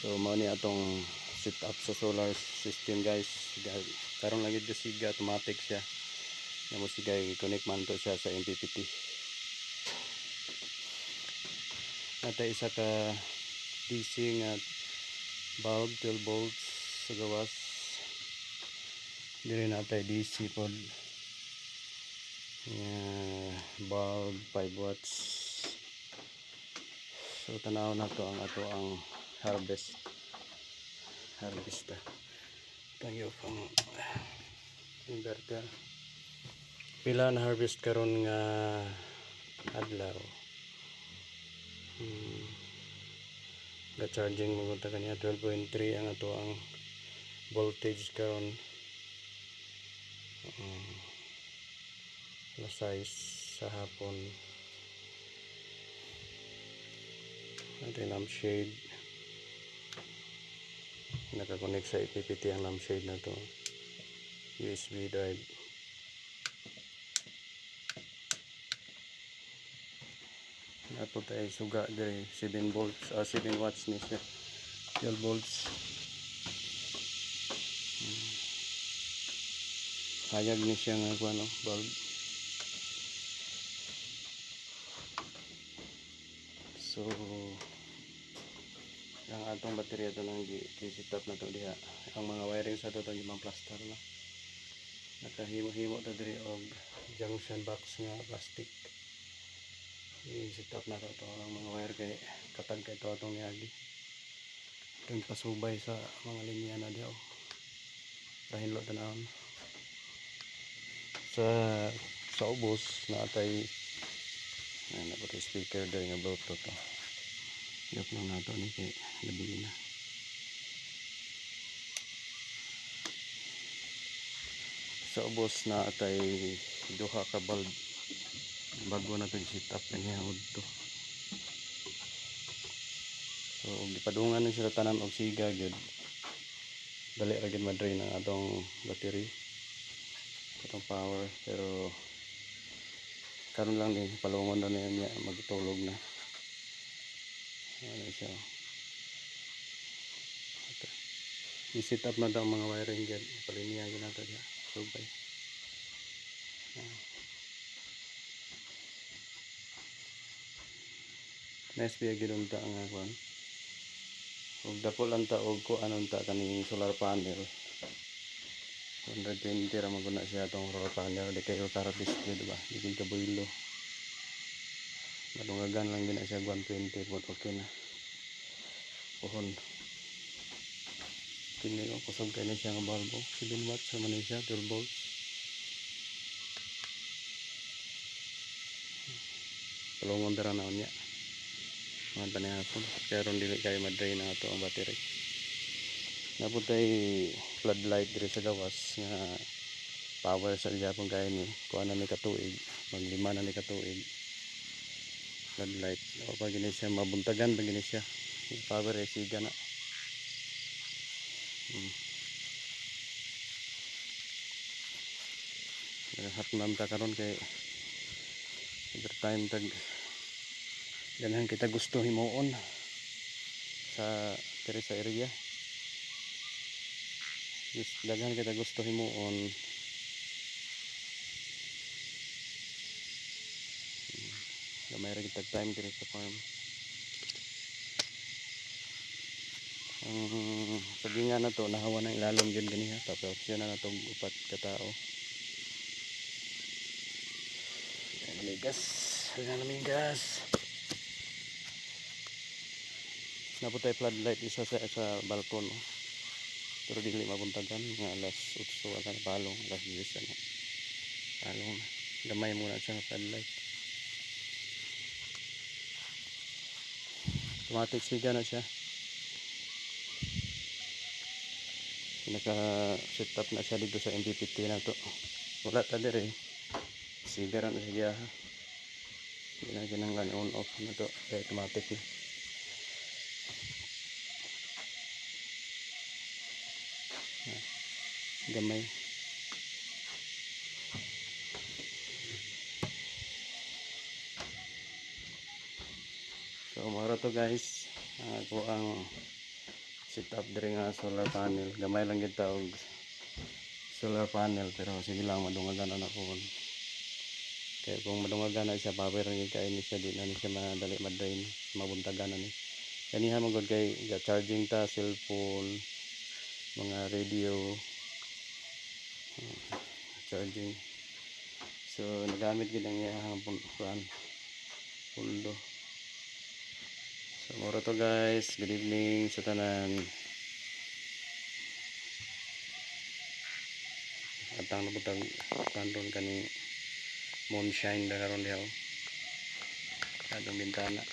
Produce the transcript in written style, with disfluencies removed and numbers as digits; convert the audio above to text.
So mao ni atong set up sa solar system guys. Karon lang gid siga automatic siya. Namo siga i-connect man to siya sa MPPT. Natay isa ka DC nga bulb 12 volts sa gawas. Diri natay DC pod. Bulb 5 watts. So tanaw na to ang ato ang harvesta. Tayo pang inverter. Pila na harvest karon nga adlaw. Ga charging mo ta kaniya 12.3 ang ato ang voltage karon. Alas 6 sa hapon. Natin lampshade. Nakakonect sa IPPT ang lampshade na to. USB drive. Nato tayo suga diri 7 volts 7 watts ni siya. 12 volts. Hayag ni siya nga kuno bulb. So ang atong baterya to nang gi-set up na to diha. Ang mga wiring sa to limang plaster na. Nakahimo-himo ta diri og junction box nga plastic. I-set up na to ang mga wire kay katag kay to atong niagi. Itong pasubay sa mga linya na diha. Pahinlo tanawon. Sa ubos na atay na po speaker diri nga bluetooth to. Yap lang nato ni kay labi na. Sa ubos na atay duha ka bulb bago na to set up kaniya udto. So gipadungan na sila tanan og siga gyud. Dali ra gyud ma-drain ang atong battery. Atong power pero karon lang ni palungon na niya magtulog na. Ano siya. I-set up na daw mga wiring dyan. Palinya yun natin siya. Subay. Nice biya ginunta ang akuan. Huwag dako lang ta og ko anong ta kaning solar panel. 120 ra maguna siya itong solar panel. Di kayo tara display diba? Di kayo kabuilo. Madungagan lang din na siya 120 but okay na. Pohon. Kini ko kusog kay na siya nga bulbo. 7 watts sa man siya 12 volts. Palungon dara na unya. Mga tanihapon. Kaya ron dili kay ma-drain na ato ang battery. Naputay floodlight diri sa gawas nga power sa Japon kay ni kuan na ni katuig. Maglima na ni katuig. Floodlight o pag gini siya mabuntagan pag gini siya power ay siga na hatnam ta karon kay every time tag ganahan kita gusto himuon sa diri sa area daghan kita gusto himuon gamay ra kita time diri sa farm. Sagingan na to nahawa na ilalom yun ganiha tapos option na natong upat katao. Namigas naputay floodlight isa sa balkon pero dili mabuntagan nga alas 8 akan palong alas 10 na palong gamay muna siya ng floodlight. Automatic siga na siya. Naka set up na siya dito sa MPPT na to. Wala ta dire. Siga ra na siya. Hindi na kinanglan on off na to. Automatic eh. Gamay. So mara to guys. Ako ang set up diri nga solar panel. Gamay lang gid ta og solar panel pero sige lang madungagan na ko. Kaya kung madungagan na siya, power rin kaya ni siya, di na ni siya madali madrain, mabuntagan na ni. Kaniha magod kay charging ta, cellphone, mga radio, charging. So nagamit gid ang iyang pundo. So mura to guys, good evening sa tanan. Atang nabutang kanron kani moonshine da karon diha. Kadong bintana.